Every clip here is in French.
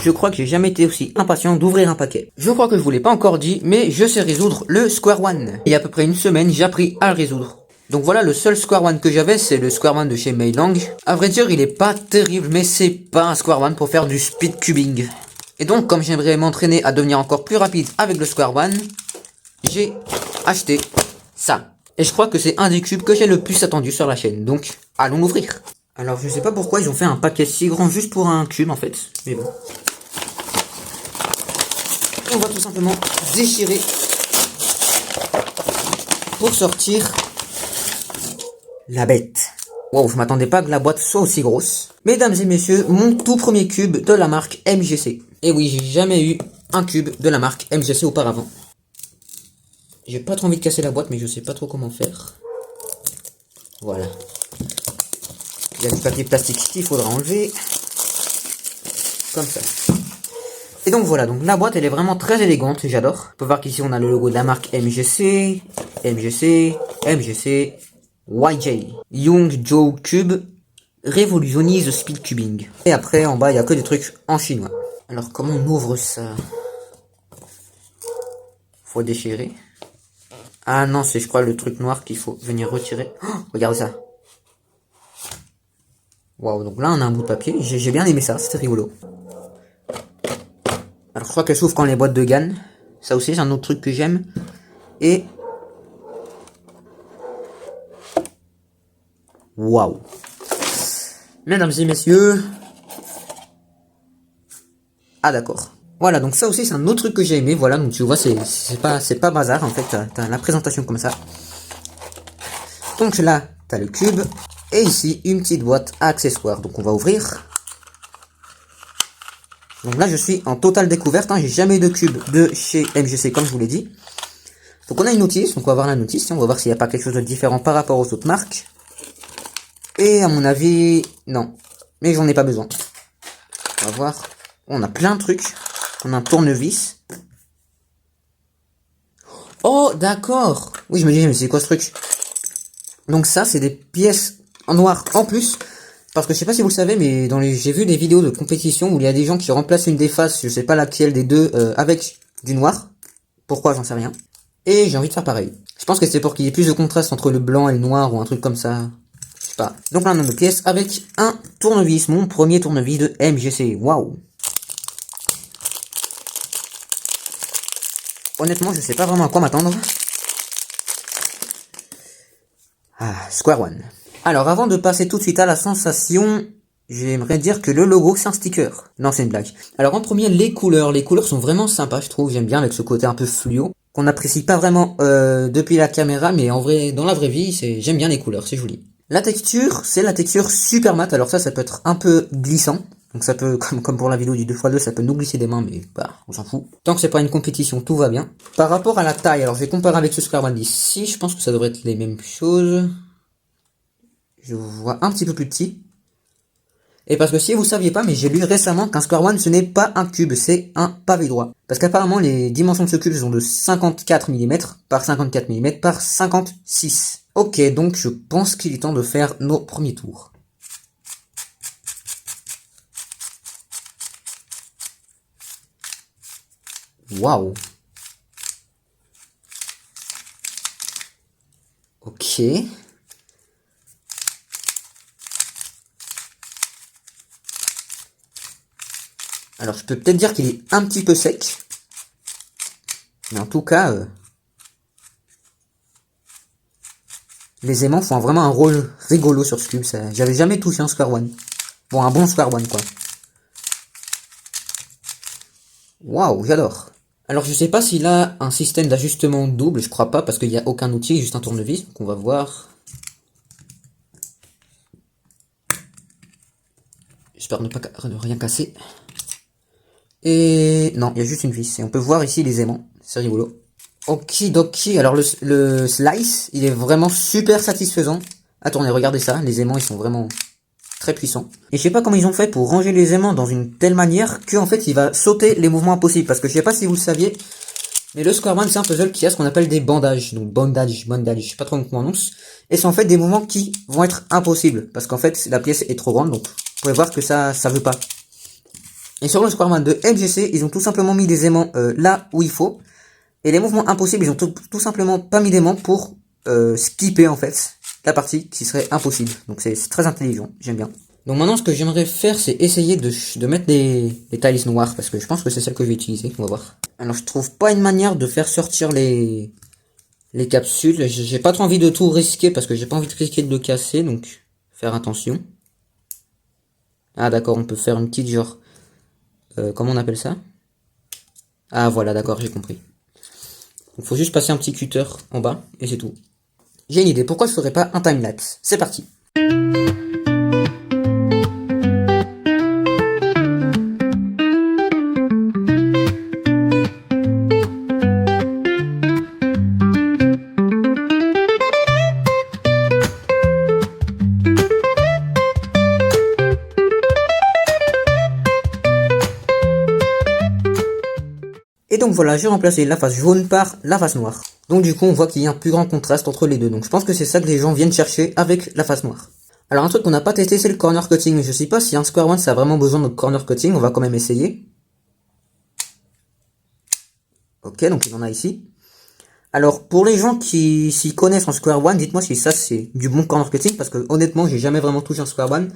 je crois que j'ai jamais été aussi impatient d'ouvrir un paquet. Je crois que je vous l'ai pas encore dit, mais je sais résoudre le Square One. Il y a à peu près une semaine, j'ai appris à le résoudre. Donc voilà, le seul Square One que j'avais, c'est le Square One de chez Meilang. À vrai dire, il est pas terrible, mais c'est pas un Square One pour faire du speed cubing. Et donc, comme j'aimerais m'entraîner à devenir encore plus rapide avec le Square One, j'ai acheté ça. Et je crois que c'est un des cubes que j'ai le plus attendu sur la chaîne. Donc, allons l'ouvrir. Alors, je sais pas pourquoi ils ont fait un paquet si grand juste pour un cube, en fait. Mais bon. On va tout simplement déchirer pour sortir la bête. Wow, je m'attendais pas que la boîte soit aussi grosse. Mesdames et messieurs, mon tout premier cube de la marque MGC. Et oui, j'ai jamais eu un cube de la marque MGC auparavant. J'ai pas trop envie de casser la boîte, mais je sais pas trop comment faire. Voilà. Il y a du papier plastique qu'il faudra enlever. Comme ça. Et donc voilà, donc la boîte elle est vraiment très élégante, j'adore. On peut voir qu'ici on a le logo de la marque MGC, MGC, MGC, YJ. Young Joe Cube révolutionnise speed cubing. Et après en bas il y a que des trucs en chinois. Alors comment on ouvre ça? Faut déchirer. Ah non, c'est je crois le truc noir qu'il faut venir retirer. Oh, regardez ça. Waouh, donc là on a un bout de papier, j'ai bien aimé ça, c'était rigolo. Alors je crois qu'elle s'ouvre quand les boîtes de GAN. Ça aussi c'est un autre truc que j'aime. Et... waouh. Mesdames et messieurs... ah d'accord. Voilà, donc ça aussi c'est un autre truc que j'ai aimé. Voilà, donc tu vois, c'est pas bazar en fait. T'as la présentation comme ça. Donc là, t'as le cube. Et ici, une petite boîte à accessoires. Donc on va ouvrir. Donc là, je suis en totale découverte. Hein. J'ai jamais eu de cube de chez MGC, comme je vous l'ai dit. Donc on a une notice. Donc on va voir la notice. On va voir s'il n'y a pas quelque chose de différent par rapport aux autres marques. Et à mon avis, non. Mais j'en ai pas besoin. On va voir. On a plein de trucs. On a un tournevis. Oh, d'accord. Oui, je me disais, mais c'est quoi ce truc? Donc ça, c'est des pièces en noir en plus. Parce que je sais pas si vous le savez, mais j'ai vu des vidéos de compétition où il y a des gens qui remplacent une des faces, je sais pas laquelle des deux, avec du noir. Pourquoi, j'en sais rien. Et j'ai envie de faire pareil. Je pense que c'est pour qu'il y ait plus de contraste entre le blanc et le noir ou un truc comme ça. Je sais pas. Donc là, on a une pièce avec un tournevis, mon premier tournevis de MGC. Waouh. Honnêtement, je sais pas vraiment à quoi m'attendre. Ah, Square One. Alors, avant de passer tout de suite à la sensation, j'aimerais dire que le logo, c'est un sticker. Non, c'est une blague. Alors, en premier, les couleurs. Les couleurs sont vraiment sympas, je trouve. J'aime bien avec ce côté un peu fluo, qu'on n'apprécie pas vraiment depuis la caméra, mais en vrai, dans la vraie vie, j'aime bien les couleurs, c'est joli. La texture, c'est la texture super mat. Alors ça peut être un peu glissant. Donc ça peut, comme pour la vidéo du 2x2, ça peut nous glisser des mains, mais bah, on s'en fout. Tant que c'est pas une compétition, tout va bien. Par rapport à la taille, alors je vais comparer avec ce Square One d'ici. Je pense que ça devrait être les mêmes choses. Je vois un petit peu plus petit. Et parce que si vous saviez pas, mais j'ai lu récemment qu'un Square One ce n'est pas un cube, c'est un pavé droit. Parce qu'apparemment les dimensions de ce cube sont de 54 mm par 54 mm par 56. Ok, donc je pense qu'il est temps de faire nos premiers tours. Waouh. Ok. Alors je peux peut-être dire qu'il est un petit peu sec. Mais en tout cas, les aimants font vraiment un rôle rigolo sur ce cube. J'avais jamais touché un Square One. Bon, un bon Square One quoi. Waouh, j'adore. Alors je sais pas s'il a un système d'ajustement double, je crois pas parce qu'il n'y a aucun outil, juste un tournevis. Donc on va voir. J'espère ne rien casser. Et non, il y a juste une vis. Et on peut voir ici les aimants. C'est rigolo. Okidoki. Alors le slice, il est vraiment super satisfaisant. Attendez, regardez ça. Les aimants, ils sont vraiment très puissants. Et je sais pas comment ils ont fait pour ranger les aimants dans une telle manière qu'en fait, il va sauter les mouvements impossibles. Parce que je sais pas si vous le saviez, mais le Square One, c'est un puzzle qui a ce qu'on appelle des bandages. Donc bandage, je sais pas trop comment on prononce. Et c'est en fait des mouvements qui vont être impossibles. Parce qu'en fait, la pièce est trop grande. Donc, vous pouvez voir que ça veut pas. Et sur le Square One de MGC, ils ont tout simplement mis des aimants là où il faut. Et les mouvements impossibles, ils ont tout simplement pas mis d'aimants pour skipper en fait la partie qui serait impossible. Donc c'est très intelligent, j'aime bien. Donc maintenant ce que j'aimerais faire c'est essayer de mettre des tiles noires parce que je pense que c'est celle que je vais utiliser, on va voir. Alors je trouve pas une manière de faire sortir les capsules, j'ai pas trop envie de tout risquer parce que j'ai pas envie de risquer de le casser, donc faire attention. Ah d'accord, on peut faire une petite genre, comment on appelle ça? Ah voilà, d'accord, j'ai compris. Il faut juste passer un petit cutter en bas et c'est tout. J'ai une idée, pourquoi je ferais pas un timelapse? C'est parti. Et donc voilà, j'ai remplacé la face jaune par la face noire. Donc du coup, on voit qu'il y a un plus grand contraste entre les deux. Donc je pense que c'est ça que les gens viennent chercher avec la face noire. Alors un truc qu'on n'a pas testé, c'est le corner cutting. Je sais pas si un Square One ça a vraiment besoin de corner cutting, on va quand même essayer. Ok, donc il en a ici. Alors pour les gens qui s'y connaissent en Square One, dites-moi si ça c'est du bon corner cutting, parce que honnêtement, j'ai jamais vraiment touché un Square One.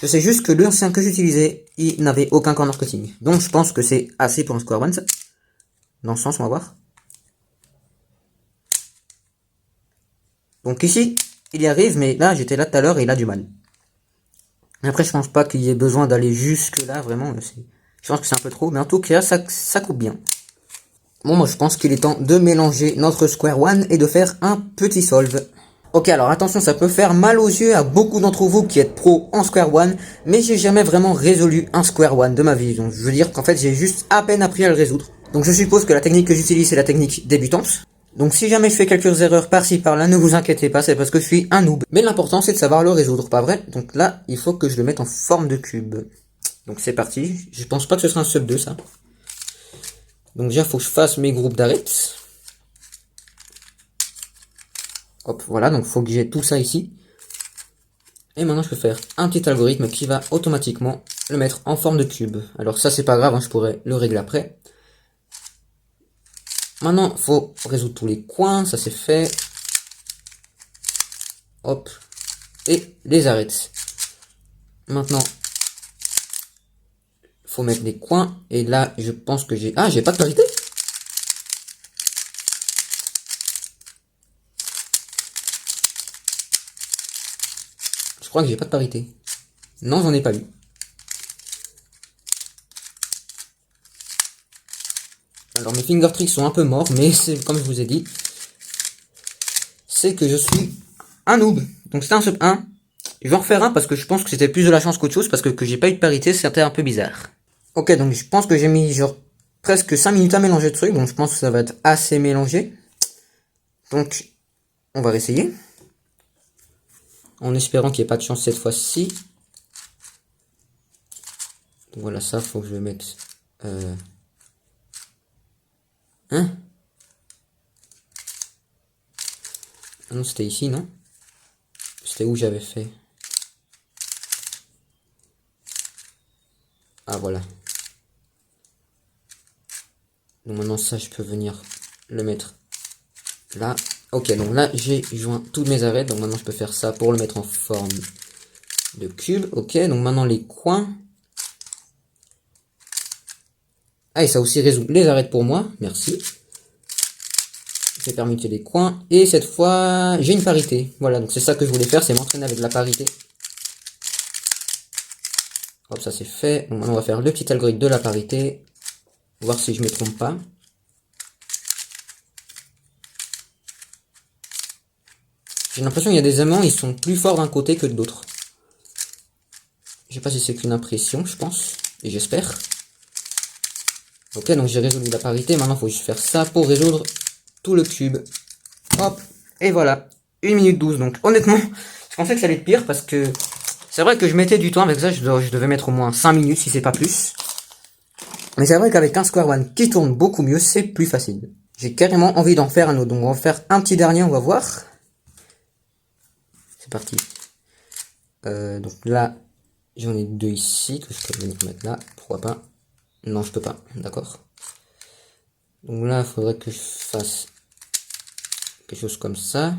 Je sais juste que l'ancien que j'utilisais, il n'avait aucun corner cutting. Donc je pense que c'est assez pour un Square One, ça. Dans ce sens, on va voir. Donc ici, il y arrive, mais là, j'étais là tout à l'heure et il a du mal. Après, je pense pas qu'il y ait besoin d'aller jusque là, vraiment. Je pense que c'est un peu trop, mais en tout cas, ça coupe bien. Bon, moi, je pense qu'il est temps de mélanger notre Square One et de faire un petit solve. Ok, alors attention, ça peut faire mal aux yeux à beaucoup d'entre vous qui êtes pro en Square One, mais j'ai jamais vraiment résolu un Square One de ma vie. Donc, je veux dire qu'en fait, j'ai juste à peine appris à le résoudre. Donc je suppose que la technique que j'utilise c'est la technique débutante. Donc si jamais je fais quelques erreurs par-ci par-là, ne vous inquiétez pas, c'est parce que je suis un noob. Mais l'important c'est de savoir le résoudre, pas vrai? Donc là, il faut que je le mette en forme de cube. Donc c'est parti, je pense pas que ce sera un sub 2 ça. Donc déjà, il faut que je fasse mes groupes d'arrêt. Hop, voilà, donc il faut que j'ai tout ça ici. Et maintenant je peux faire un petit algorithme qui va automatiquement le mettre en forme de cube. Alors ça c'est pas grave, hein, je pourrais le régler après. Maintenant, il faut résoudre tous les coins, ça c'est fait. Hop. Et les arrêts. Maintenant, il faut mettre les coins. Et là, je pense que j'ai... Ah, j'ai pas de parité. Je crois que j'ai pas de parité. Non, j'en ai pas eu. Alors, mes finger tricks sont un peu morts, mais c'est comme je vous ai dit. C'est que je suis un noob. Donc c'était un sub 1. Je vais en refaire un parce que je pense que c'était plus de la chance qu'autre chose. Parce que j'ai pas eu de parité, c'était un peu bizarre. Ok, donc je pense que j'ai mis genre presque 5 minutes à mélanger le truc. Donc je pense que ça va être assez mélangé. Donc, on va réessayer. En espérant qu'il n'y ait pas de chance cette fois-ci. Voilà, ça, faut que je le mette... Hein? Ah non, c'était ici, non? C'était où j'avais fait? Ah, voilà. Donc maintenant, ça, je peux venir le mettre là. Ok, donc là, j'ai joint tous mes arrêts. Donc maintenant, je peux faire ça pour le mettre en forme de cube. Ok, donc maintenant, les coins. Ah, et ça aussi résout les arêtes pour moi. Merci. J'ai permuté les coins. Et cette fois, j'ai une parité. Voilà, donc c'est ça que je voulais faire, c'est m'entraîner avec la parité. Hop, ça c'est fait. Donc maintenant, on va faire le petit algorithme de la parité. Voir si je me trompe pas. J'ai l'impression qu'il y a des aimants, ils sont plus forts d'un côté que de l'autre. Je sais pas si c'est qu'une impression, je pense. Et j'espère. Ok, donc j'ai résolu la parité. Maintenant, il faut juste faire ça pour résoudre tout le cube. Hop, et voilà. 1 minute 12. Donc honnêtement, je pensais que ça allait être pire parce que c'est vrai que je mettais du temps avec ça. Je devais mettre au moins 5 minutes si c'est pas plus. Mais c'est vrai qu'avec un Square One qui tourne beaucoup mieux, c'est plus facile. J'ai carrément envie d'en faire un autre. Donc on va faire un petit dernier, on va voir. C'est parti. Donc là, j'en ai 2 ici que je peux venir mettre là. Pourquoi pas. Non, je peux pas, d'accord. Donc là, il faudrait que je fasse quelque chose comme ça.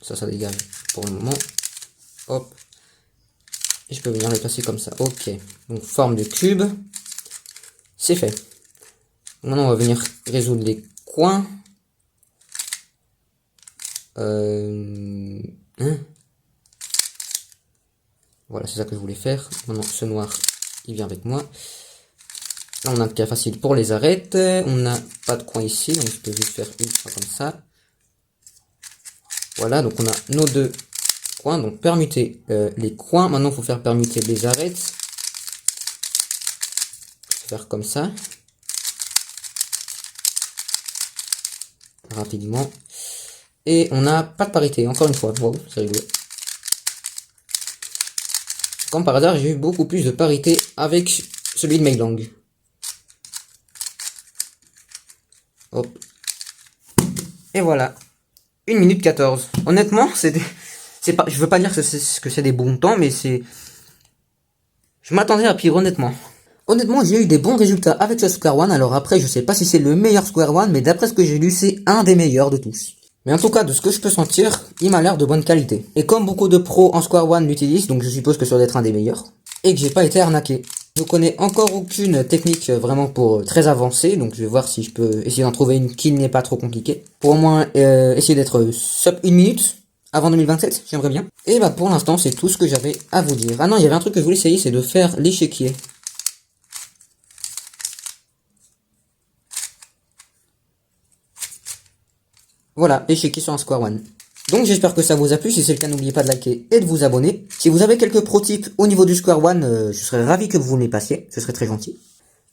Ça dégage pour le moment. Hop. Et je peux venir les placer comme ça. Ok. Donc forme de cube. C'est fait. Maintenant, on va venir résoudre les coins. Voilà, c'est ça que je voulais faire. Maintenant, ce noir, il vient avec moi. Là, on a un cas facile pour les arêtes. On n'a pas de coin ici, donc je peux juste faire une fois comme ça. Voilà, donc on a nos deux coins. Donc permuter les coins. Maintenant, il faut faire permuter les arêtes. Je vais faire comme ça. Rapidement. Et on n'a pas de parité, encore une fois. Wow, c'est rigolo. Comme par hasard, j'ai eu beaucoup plus de parité avec celui de Meilang. Hop. Et voilà. 1 minute 14. Honnêtement, c'est pas, je veux pas dire que c'est des bons temps, mais je m'attendais à pire, honnêtement. Honnêtement, j'ai eu des bons résultats avec ce Square One. Alors après, je sais pas si c'est le meilleur Square One, mais d'après ce que j'ai lu, c'est un des meilleurs de tous. Mais en tout cas, de ce que je peux sentir, il m'a l'air de bonne qualité. Et comme beaucoup de pros en Square One l'utilisent, donc je suppose que ça doit être un des meilleurs. Et que j'ai pas été arnaqué. Je ne connais encore aucune technique vraiment pour très avancée, donc je vais voir si je peux essayer d'en trouver une qui n'est pas trop compliquée. Pour au moins essayer d'être sub 1 minute avant 2027, j'aimerais bien. Et bah pour l'instant, c'est tout ce que j'avais à vous dire. Ah non, il y avait un truc que je voulais essayer, c'est de faire l'échiquier. Voilà, échiquier sur un Square One. Donc j'espère que ça vous a plu, si c'est le cas n'oubliez pas de liker et de vous abonner. Si vous avez quelques pro tips au niveau du Square One, je serais ravi que vous me les passiez, ce serait très gentil.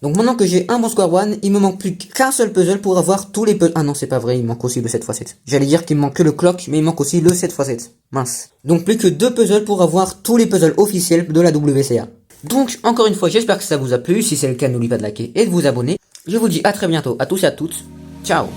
Donc maintenant que j'ai un bon Square One, il me manque plus qu'un seul puzzle pour avoir tous les puzzles. Ah non c'est pas vrai, il manque aussi le 7x7. J'allais dire qu'il me manque que le clock, mais il manque aussi le 7x7. Mince. Donc plus que 2 puzzles pour avoir tous les puzzles officiels de la WCA. Donc encore une fois j'espère que ça vous a plu, si c'est le cas n'oubliez pas de liker et de vous abonner. Je vous dis à très bientôt à tous et à toutes. Ciao.